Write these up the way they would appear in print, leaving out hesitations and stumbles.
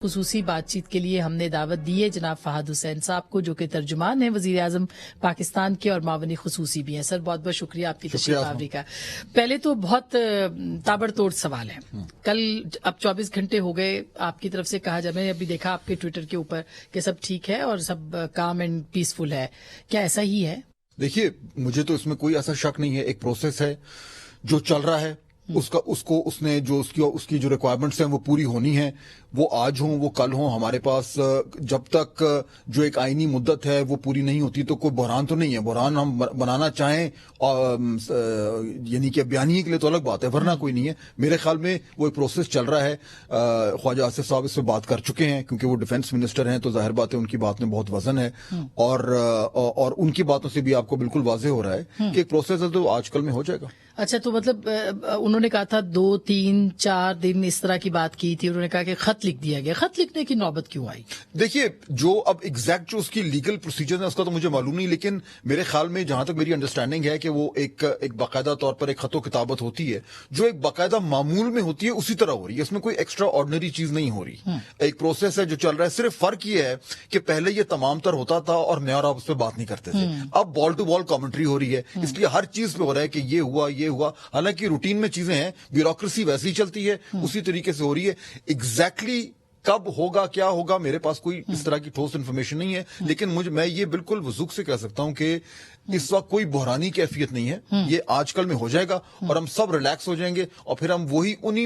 خصوصی بات چیت کے لیے ہم نے دعوت دی ہے جناب فہد حسین صاحب کو، جو کہ ترجمان ہیں وزیر اعظم پاکستان کے اور معاون خصوصی بھی ہیں. سر بہت بہت شکریہ آپ کی تشریف آوری کا. پہلے تو بہت تابڑ توڑ سوال ہے. کل اب 24 گھنٹے ہو گئے، آپ کی طرف سے کہا جا، میں نے ابھی دیکھا آپ کے ٹویٹر کے اوپر کہ سب ٹھیک ہے اور سب کام اینڈ پیسفل ہے. کیا ایسا ہی ہے؟ دیکھیے، مجھے تو اس میں کوئی ایسا شک نہیں ہے. ایک پروسیس ہے جو چل رہا ہے، اس کی جو ریکوائرمنٹس ہیں وہ پوری ہونی ہے. وہ آج ہوں، وہ کل ہوں. ہمارے پاس جب تک جو ایک آئینی مدت ہے وہ پوری نہیں ہوتی تو کوئی بحران تو نہیں ہے. بحران ہم بنانا چاہیں یعنی کہ بیانیے کے لیے تو الگ بات ہے، ورنہ کوئی نہیں ہے. میرے خیال میں وہ ایک پروسیس چل رہا ہے. خواجہ آصف صاحب اس پہ بات کر چکے ہیں کیونکہ وہ ڈیفنس منسٹر ہیں، تو ظاہر بات ہے ان کی بات میں بہت وزن ہے. اور ان کی باتوں سے بھی آپ کو بالکل واضح ہو رہا ہے کہ ایک پروسیس ہے تو آج کل میں ہو جائے گا. اچھا، تو مطلب انہوں نے کہا تھا 2 3 4 دن اس طرح کی بات کی تھی. انہوں نے کہا کہ خط لکھ دیا گیا. خط لکھنے کی نوبت کیوں آئی؟ دیکھیے، جو اب ایگزیکٹ جو اس کی لیگل پروسیجر ہے اس کا تو مجھے معلوم نہیں، لیکن میرے خیال میں جہاں تک میری انڈرسٹینڈنگ ہے کہ وہ ایک باقاعدہ طور پر ایک خط و کتابت ہوتی ہے جو ایک باقاعدہ معمول میں ہوتی ہے، اسی طرح ہو رہی ہے. اس میں کوئی ایکسٹرا آرڈنری چیز نہیں ہو رہی. ایک پروسیس ہے جو چل رہا ہے. صرف فرق یہ ہے کہ پہلے یہ تمام تر ہوتا تھا اور میں اور آپ اس پہ بات نہیں کرتے تھے. اب بال ٹو بال کامنٹری ہو رہی ہے، اس لیے ہر چیز پہ ہو رہا ہے کہ یہ ہوا. حالانکہ روٹین میں چیزیں ہیں، بیوروکریسی ویسے ہی چلتی ہے، اسی طریقے سے ہو رہی ہے. ایگزیکٹلی کب ہوگا، کیا ہوگا، میرے پاس کوئی اس طرح کی ٹھوس انفارمیشن نہیں ہے. لیکن میں یہ بالکل وثوق سے کہہ سکتا ہوں کہ اس وقت کوئی بحرانی کیفیت نہیں ہے. یہ آج کل میں ہو جائے گا اور ہم سب ریلیکس ہو جائیں گے اور پھر ہم انہی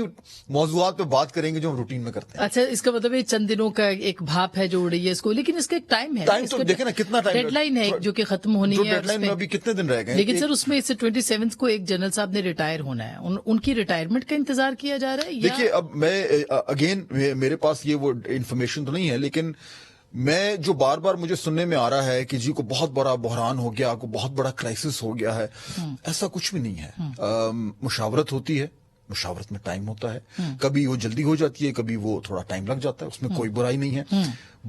موضوعات پہ بات کریں گے جو ہم روٹین میں کرتے ہیں. اچھا، اس کا مطلب یہ چند دنوں کا ایک بھاپ ہے جو اڑ رہی ہے اس کو، لیکن اس کا ایک ٹائم ہے. ٹائم تو دیکھیں نا، کتنا ٹائم، ڈیڈ لائن ہے جو کہ ختم ہونی ہے. ڈیڈ لائن میں ابھی کتنے دن رہ گئے. لیکن سر اس میں 27 کو ایک جنرل صاحب نے ریٹائر ہونا ہے. ان کی ریٹائرمنٹ کا انتظار کیا جا رہا ہے. دیکھیے، اب میں اگین میرے پاس یہ وہ انفارمیشن تو نہیں ہے، لیکن میں جو بار بار مجھے سننے میں آ رہا ہے کہ جی کو بہت بڑا بحران ہو گیا، کو بہت بڑا کرائسس ہو گیا ہے. ایسا کچھ بھی نہیں ہے. مشاورت ہوتی ہے، مشاورت میں ٹائم ہوتا ہے. کبھی وہ جلدی ہو جاتی ہے، کبھی وہ تھوڑا ٹائم لگ جاتا ہے. اس میں کوئی برائی نہیں ہے.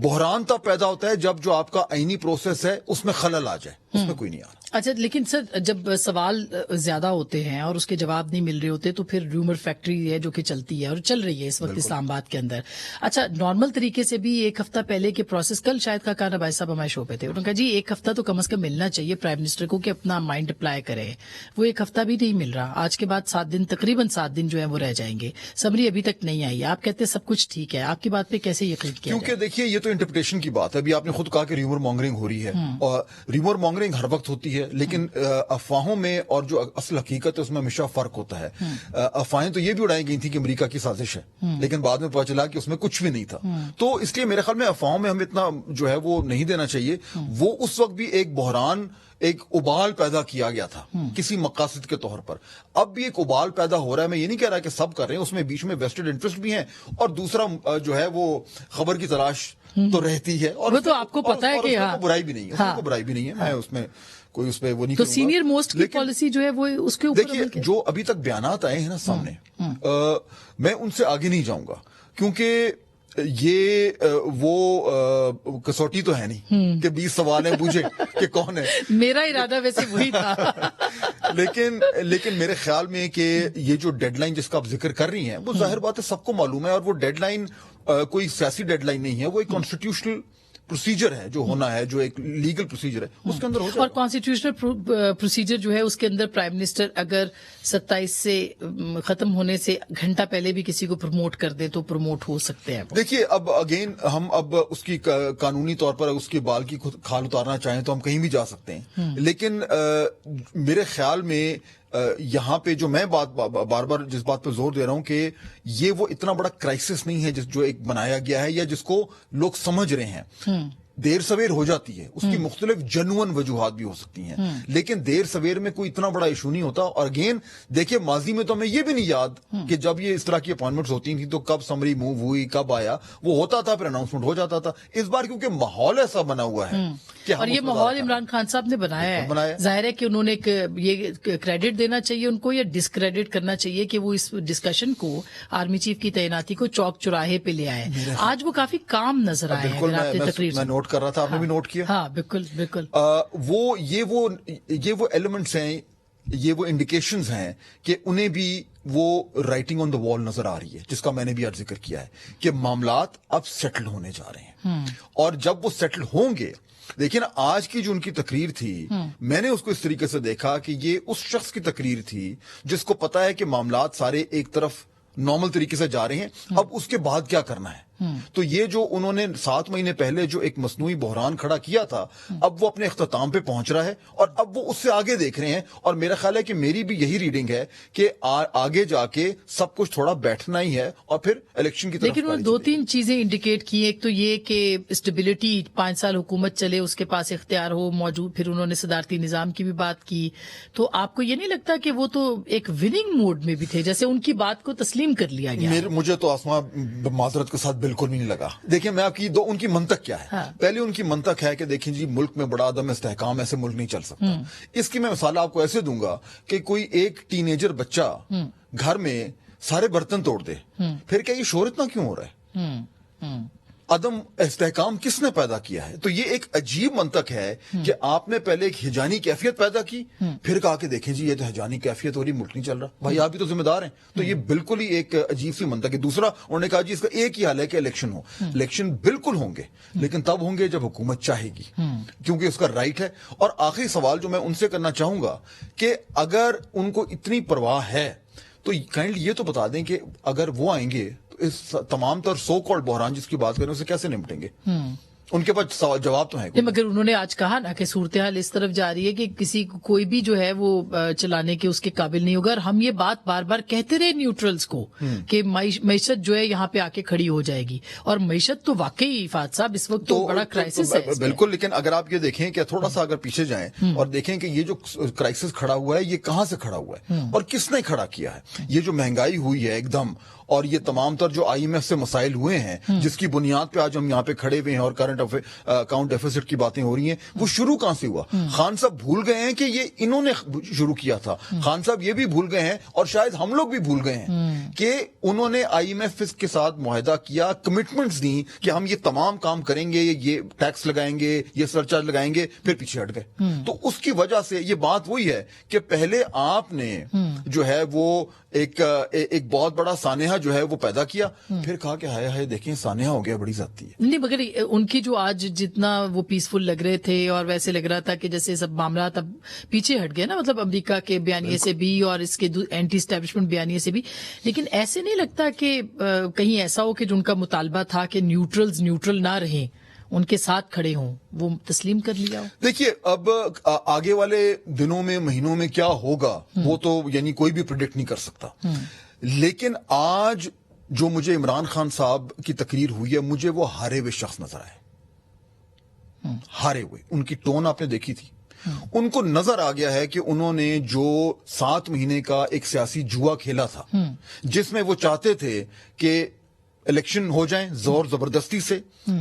بحران تب پیدا ہوتا ہے جب جو آپ کا آئینی پروسیس ہے اس میں خلل آ جائے. اس میں کوئی نہیں آ رہا. اچھا، لیکن سر جب سوال زیادہ ہوتے ہیں اور اس کے جواب نہیں مل رہے ہوتے تو پھر ریومر فیکٹری ہے جو کہ چلتی ہے اور چل رہی ہے اس وقت اسلام آباد کے اندر. اچھا، نارمل طریقے سے بھی ایک ہفتہ پہلے کے پروسیس، کل شاید کا کان عباس صاحب ہمارے شو پہ تھے، انہوں نے کہا جی ایک ہفتہ تو کم از کم ملنا چاہیے پرائم منسٹر کو کہ اپنا مائنڈ اپلائی کرے. وہ ایک ہفتہ بھی نہیں مل رہا. آج کے بعد 7 دن، تقریباً 7 دن جو ہے وہ رہ جائیں گے. سمری ابھی تک نہیں آئی. آپ کہتے ہیں سب کچھ ٹھیک ہے. آپ کی بات پہ کیسے یقین کیا؟ کیونکہ دیکھیے، یہ تو انٹرپریٹیشن کی بات ہے. ابھی آپ نے خود کہا کہ ریومر مانگرنگ ہو رہی ہے، اور ریومر مانگرنگ ہر وقت ہوتی ہے، لیکن افواہوں میں اور جو اصل حقیقت ہے اس میں ہمیشہ فرق ہوتا ہے. افواہیں تو یہ بھی اڑائی گئی تھی کہ امریکہ کی سازش ہے، لیکن بعد میں پتہ چلا کہ اس میں کچھ بھی نہیں تھا. تو اس لیے میرے خیال میں افواہوں میں ہم اتنا جو ہے وہ نہیں دینا چاہیے. وہ اس وقت بھی ایک بحران، ایک ابال پیدا کیا گیا تھا کسی مقاصد کے طور پر. اب بھی ایک ابال پیدا ہو رہا ہے. میں یہ نہیں کہہ رہا کہ سب کر رہے ہیں، اس میں بیچ میں ویسٹڈ انٹرسٹ بھی ہیں، اور دوسرا جو ہے وہ خبر کی تلاش تو رہتی ہے. اور وہ تو آپ کو پتا ہے کہ برائی بھی نہیں ہے، اس کو برائی بھی نہیں ہے. میں اس میں کوئی اس پہ وہ نہیں تو سینئر موسٹ کی پالیسی جو ہے وہ اس کے اوپر. دیکھیے، جو ابھی تک بیانات آئے ہیں نا سامنے، میں ان سے آگے نہیں جاؤں گا، کیونکہ یہ وہ کسوٹی تو ہے نہیں کہ 20 سوال ہیں پوچھے کہ کون ہے. میرا ارادہ ویسے وہی تھا. لیکن میرے خیال میں کہ یہ جو ڈیڈ لائن جس کا آپ ذکر کر رہی ہیں وہ ظاہر بات ہے سب کو معلوم ہے. اور وہ ڈیڈ لائن کوئی سیاسی ڈیڈ لائن نہیں ہے، وہ ایک کانسٹیٹیوشنل پروسیجر ہے جو ہونا ہے، جو ایک لیگل پروسیجر ہے، اس کے اندر ہو جائے. اور کانسٹیٹیوشنل پروسیجر جو ہے اس کے اندر پرائم منسٹر اگر 27 سے ختم ہونے سے گھنٹہ پہلے بھی کسی کو پروموٹ کر دیں تو پروموٹ ہو سکتے ہیں. دیکھیے، اب اگین ہم اب اس کی قانونی طور پر اس کے بال کی کھال اتارنا چاہیں تو ہم کہیں بھی جا سکتے ہیں. لیکن میرے خیال میں یہاں پہ جو میں بار بار جس بات پہ زور دے رہا ہوں کہ یہ وہ اتنا بڑا کرائسس نہیں ہے جو ایک بنایا گیا ہے یا جس کو لوگ سمجھ رہے ہیں. دیر سویر ہو جاتی ہے، اس کی مختلف جنون وجوہات بھی ہو سکتی ہیں، لیکن دیر سویر میں کوئی اتنا بڑا ایشو نہیں ہوتا. اور اگین دیکھیے، ماضی میں تو ہمیں یہ بھی نہیں یاد کہ جب یہ اس طرح کی اپوائنٹمنٹس ہوتی تھیں تو کب سمری موو ہوئی، کب آیا، وہ ہوتا تھا پھر اناؤنسمنٹ ہو جاتا تھا. اس بار کیونکہ ماحول ایسا بنا ہوا ہے اور یہ ماحول عمران خان صاحب نے بنایا ہے. ظاہر ہے کہ انہوں نے یہ کریڈٹ دینا چاہیے ان کو یا ڈسکریڈٹ کرنا چاہیے کہ وہ اس ڈسکشن کو، آرمی چیف کی تعیناتی کو چوک چوراہے پہ لے آئے. آج وہ کافی کام نظر آئے. میں نوٹ کر رہا تھا، آپ نے بھی نوٹ کیا. ہاں بالکل. یہ وہ ایلیمنٹس ہیں، یہ وہ انڈیکیشنز ہیں کہ انہیں بھی وہ رائٹنگ آن دا وال نظر آ رہی ہے، جس کا میں نے بھی آج ذکر کیا ہے کہ معاملات اب سیٹل ہونے جا رہے ہیں، اور جب وہ سیٹل ہوں گے، دیکھیں نا آج کی جو ان کی تقریر تھی، میں نے اس کو اس طریقے سے دیکھا کہ یہ اس شخص کی تقریر تھی جس کو پتا ہے کہ معاملات سارے ایک طرف نارمل طریقے سے جا رہے ہیں، اب اس کے بعد کیا کرنا ہے۔ تو یہ جو انہوں نے 7 مہینے پہلے جو ایک مصنوعی بحران کھڑا کیا تھا، اب وہ اپنے اختتام پہ پہنچ رہا ہے، اور اب وہ اس سے آگے دیکھ رہے ہیں، اور میرا خیال ہے کہ میری بھی یہی ریڈنگ ہے کہ آگے جا کے سب کچھ تھوڑا بیٹھنا ہی ہے اور پھر الیکشن کی طرف۔ لیکن انہوں نے 2-3 چیزیں انڈیکیٹ کی، ایک تو یہ کہ اسٹیبلٹی 5 سال حکومت چلے، اس کے پاس اختیار ہو موجود، پھر انہوں نے صدارتی نظام کی بھی بات کی۔ تو آپ کو یہ نہیں لگتا کہ وہ تو ایک وننگ موڈ میں بھی تھے، جیسے ان کی بات کو تسلیم کر لیا گیا؟ مجھے تو آسما معذرت کے ساتھ بالکل بھی نہیں لگا۔ دیکھیں میں آپ کی ان کی منطق کیا ہے۔ پہلے ان کی منطق ہے کہ دیکھیں جی ملک میں بڑا عدم استحکام، ایسے ملک نہیں چل سکتا۔ اس کی میں مثال آپ کو ایسے دوں گا کہ کوئی ایک ٹین ایجر بچہ گھر میں سارے برتن توڑ دے، پھر کیا یہ شور اتنا کیوں ہو رہا ہے؟ عدم استحکام کس نے پیدا کیا ہے؟ تو یہ ایک عجیب منطق ہے کہ آپ نے پہلے ایک ہجانی کیفیت پیدا کی، پھر کہا کہ دیکھیں جی یہ تو ہجانی کیفیت ہو رہی، ملک نہیں چل رہا، بھائی آپ بھی تو ذمہ دار ہیں۔ تو یہ بالکل ہی ایک عجیب سی منطق ہے۔ دوسرا انہوں نے کہا جی اس کا ایک ہی حل ہے کہ الیکشن ہو۔ الیکشن بالکل ہوں گے، لیکن تب ہوں گے جب حکومت چاہے گی، کیونکہ اس کا رائٹ ہے۔ اور آخری سوال جو میں ان سے کرنا چاہوں گا کہ اگر ان کو اتنی پرواہ ہے تو کائنڈلی یہ تو بتا دیں کہ اگر وہ آئیں گے اس تمام تر سو کالڈ بحران جس کی بات کریں اسے کیسے نمٹیں گے؟ ان کے پاس جواب تو ہے۔ مگر انہوں نے آج کہا نا کہ صورتحال اس طرف جا رہی ہے کہ کسی کوئی بھی جو ہے وہ چلانے کے اس کے قابل نہیں ہوگا، اور ہم یہ بات بار بار کہتے رہے نیوٹرلز کو کہ معیشت جو ہے یہاں پہ آ کے کھڑی ہو جائے گی، اور معیشت تو واقعی فات صاحب اس وقت تو بڑا کرائسس ہے۔ بالکل، لیکن اگر آپ یہ دیکھیں کہ تھوڑا سا اگر پیچھے جائیں اور دیکھیں کہ یہ جو کرائسس کھڑا ہوا ہے یہ کہاں سے کھڑا ہوا ہے اور کس نے کھڑا کیا ہے؟ یہ جو مہنگائی ہوئی ہے ایک دم، اور یہ تمام تر جو آئی ایم ایف سے مسائل ہوئے ہیں جس کی بنیاد پہ آج ہم یہاں پہ کھڑے ہوئے ہیں اور کرنٹ اکاؤنٹ ڈیفیسٹ کی باتیں ہو رہی ہیں، وہ شروع کہاں سے ہوا؟ خان صاحب بھول گئے ہیں کہ یہ انہوں نے شروع کیا تھا۔ خان صاحب یہ بھی بھول گئے ہیں، اور شاید ہم لوگ بھی بھول گئے ہیں کہ انہوں نے آئی ایم ایف کے ساتھ معاہدہ کیا، کمٹمنٹس دی کہ ہم یہ تمام کام کریں گے، یہ ٹیکس لگائیں گے، یہ سرچارج لگائیں گے، پھر پیچھے ہٹ گئے۔ تو اس کی وجہ سے یہ بات وہی ہے کہ پہلے آپ نے جو ہے وہ ایک بہت بڑا سانحہ جو ہے وہ پیدا کیا، پھر کہا کہ ہائے ہائے دیکھیں سانحہ ہو گیا، بڑی زیادتی ہے۔ نہیں، مگر ان کی جو آج جتنا وہ پیسفل لگ رہے تھے اور ویسے لگ رہا تھا کہ جیسے سب معاملات اب پیچھے ہٹ گئے نا، مطلب امریکہ کے بیانیے سے بھی اور اس کے اینٹی اسٹیبلشمنٹ بیانیے سے بھی، لیکن ایسے نہیں لگتا کہ کہیں ایسا ہو کہ جو ان کا مطالبہ تھا کہ نیوٹرلز نیوٹرل نہ رہیں، ان کے ساتھ کھڑے ہوں، وہ تسلیم کر لیا ہو؟ دیکھیے اب آگے والے دنوں میں مہینوں میں کیا ہوگا وہ تو یعنی کوئی بھی پریڈکٹ نہیں کر سکتا، لیکن آج جو مجھے عمران خان صاحب کی تقریر ہوئی ہے مجھے وہ ہارے ہوئے شخص نظر آئے، ہارے ہوئے۔ ان کی ٹون آپ نے دیکھی تھی، ان کو نظر آ گیا ہے کہ انہوں نے جو 7 مہینے کا ایک سیاسی جوا کھیلا تھا جس میں وہ چاہتے تھے کہ الیکشن ہو جائیں زور زبردستی سے،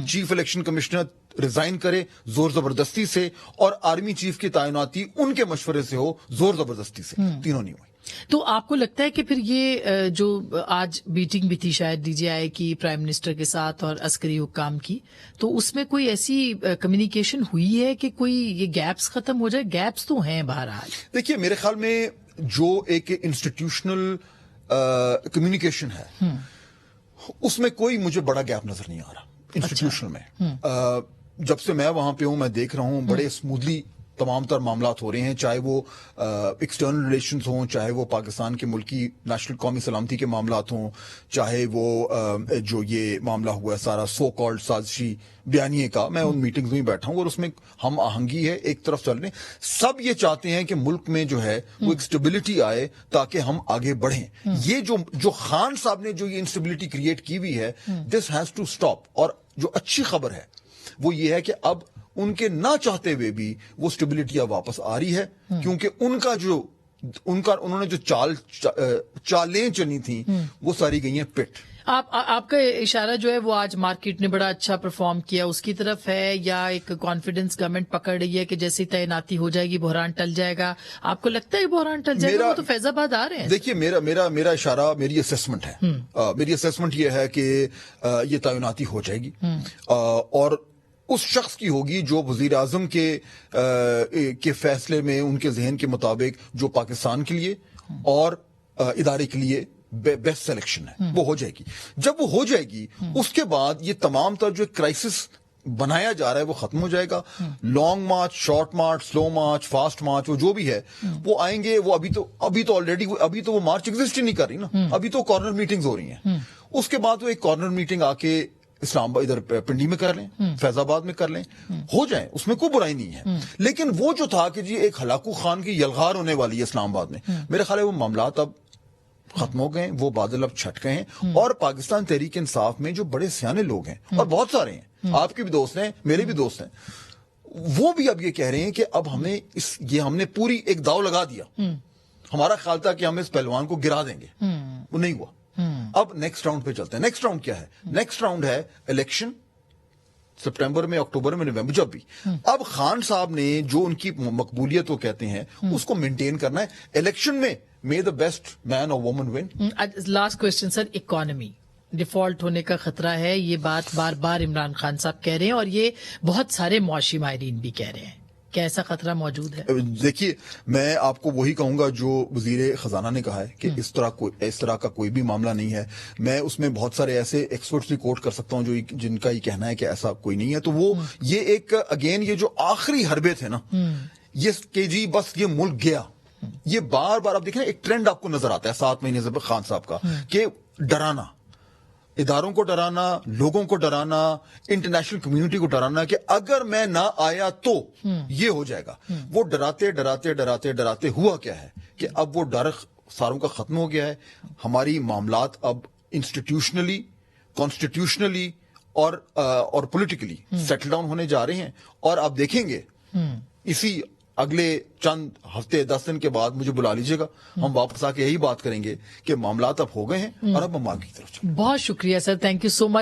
چیف الیکشن کمشنر ریزائن کرے زور زبردستی سے، اور آرمی چیف کی تعیناتی ان کے مشورے سے ہو زور زبردستی سے، تینوں نہیں ہوئی۔ تو آپ کو لگتا ہے کہ پھر یہ جو آج میٹنگ بھی تھی شاید ڈی جی آئی کی پرائم منسٹر کے ساتھ اور عسکری حکام کی، تو اس میں کوئی ایسی کمیونیکیشن ہوئی ہے کہ کوئی یہ گیپس ختم ہو جائے؟ گیپس تو ہیں بہرحال۔ دیکھیے میرے خیال میں جو ایک انسٹیٹیوشنل کمیونیکیشن ہے اس میں کوئی مجھے بڑا گیپ نظر نہیں آ رہا انسٹیٹیوشن میں۔ جب سے میں وہاں پہ ہوں میں دیکھ رہا ہوں بڑے اسموتھلی تمام تر معاملات ہو رہے ہیں، چاہے وہ ایکسٹرنل ریلیشنز ہوں، چاہے وہ پاکستان کے ملکی نیشنل قومی سلامتی کے معاملات ہوں، چاہے وہ جو یہ معاملہ ہوا ہے سارا سو کالڈ سازشی بیانیے کا، میں ان میٹنگز میں بیٹھا ہوں اور اس میں ہم آہنگی ہے، ایک طرف چل رہے ہیں، سب یہ چاہتے ہیں کہ ملک میں جو ہے وہ ایک اسٹیبلٹی آئے تاکہ ہم آگے بڑھیں۔ یہ جو خان صاحب نے جو یہ انسٹیبلٹی کریٹ کی ہوئی ہے، دس ہیز ٹو اسٹاپ۔ اور جو اچھی خبر ہے وہ یہ ہے کہ اب ان کے نہ چاہتے ہوئے بھی وہ اسٹیبلٹی اب واپس آ رہی ہے، کیونکہ انہوں نے جو چالیں چنی تھیں وہ ساری گئی ہیں پٹ۔ آپ کا اشارہ جو ہے وہ آج مارکیٹ نے بڑا اچھا پرفارم کیا اس کی طرف ہے، یا ایک کانفیڈنس گورنمنٹ پکڑ رہی ہے کہ جیسے تعیناتی ہو جائے گی بحران ٹل جائے گا؟ آپ کو لگتا ہے بحران ٹل جائے گا؟ وہ تو فیض آباد آ رہے ہیں۔ دیکھیے میرا اشارہ میری اسیسمنٹ ہے، میری اسیسمنٹ یہ ہے کہ یہ تعیناتی ہو جائے گی، اور اس شخص کی ہوگی جو وزیر اعظم کے فیصلے میں ان کے ذہن کے مطابق جو پاکستان کے لیے اور ادارے کے لیے بیسٹ سلیکشن ہے وہ ہو جائے گی. جب وہ ہو جائے گی اس کے بعد یہ تمام تر جو کرائسس بنایا جا رہا ہے وہ ختم ہو جائے گا. لانگ مارچ، شارٹ مارچ، سلو مارچ، فاسٹ مارچ، وہ جو بھی ہے وہ آئیں گے. وہ ابھی تو آلریڈی ابھی تو وہ مارچ ایگزسٹ ہی نہیں کر رہی نا. ابھی تو کارنر میٹنگز ہو رہی ہیں. اس کے بعد وہ ایک کارنر میٹنگ آ کے اسلام آباد ادھر پنڈی میں کر لیں، فیض آباد میں کر لیں، ہو جائیں، اس میں کوئی برائی نہیں ہے. لیکن وہ جو تھا کہ جی ایک ہلاکو خان کی یلغار ہونے والی ہے اسلام آباد میں، میرے خیال ہے وہ معاملات اب ختم ہو گئے، وہ بادل اب چھٹ گئے ہیں. اور پاکستان تحریک انصاف میں جو بڑے سیانے لوگ ہیں اور بہت سارے ہیں، آپ کے بھی دوست ہیں، میرے بھی دوست ہیں، وہ بھی اب یہ کہہ رہے ہیں کہ اب ہم نے پوری ایک داؤ لگا دیا. ہمارا خیال تھا کہ ہم اس پہلوان کو گرا دیں گے، وہ نہیں ہوا. اب نیکسٹ راؤنڈ پہ چلتے ہیں. نیکسٹ راؤنڈ کیا ہے؟ نیکسٹ راؤنڈ ہے الیکشن سپٹمبر میں، اکتوبر میں، نومبر، جب بھی. اب خان صاحب نے جو ان کی مقبولیت وہ کہتے ہیں اس کو مینٹین کرنا ہے. الیکشن میں may the best man or woman win. Last question sir, economy default ہونے کا خطرہ ہے، یہ بات بار بار عمران خان صاحب کہہ رہے ہیں اور یہ بہت سارے معاشی ماہرین بھی کہہ رہے ہیں. کیا ایسا خطرہ موجود ہے؟ دیکھیے میں آپ کو وہی کہوں گا جو وزیر خزانہ نے کہا ہے کہ اس طرح کا کوئی بھی معاملہ نہیں ہے. میں اس میں بہت سارے ایسے ایکسپرٹس بھی کوٹ کر سکتا ہوں جن کا یہ کہنا ہے کہ ایسا کوئی نہیں ہے. تو وہ یہ ایک اگین یہ جو آخری حربے تھے نا، یہ کہ جی بس یہ ملک گیا، یہ بار بار آپ دیکھیں ایک ٹرینڈ آپ کو نظر آتا ہے 7 مہینے سے خان صاحب کا، کہ ڈرانا، اداروں کو ڈرانا، لوگوں کو ڈرانا، انٹرنیشنل کمیونٹی کو ڈرانا کہ اگر میں نہ آیا تو یہ ہو جائے گا. وہ ڈراتے ڈراتے ڈراتے ڈراتے ہوا کیا ہے کہ اب وہ ڈر ساروں کا ختم ہو گیا ہے. ہماری معاملات اب انسٹیٹیوشنلی، کانسٹیٹیوشنلی اور پولیٹیکلی سیٹل ڈاؤن ہونے جا رہے ہیں. اور آپ دیکھیں گے اسی اگلے چند ہفتے 10 دن کے بعد مجھے بلا لیجیے گا، ہم واپس آ کے یہی بات کریں گے کہ معاملات اب ہو گئے ہیں اور اب ہم آگے کی طرف چلیں. بہت شکریہ سر، تھینک یو سو مچ.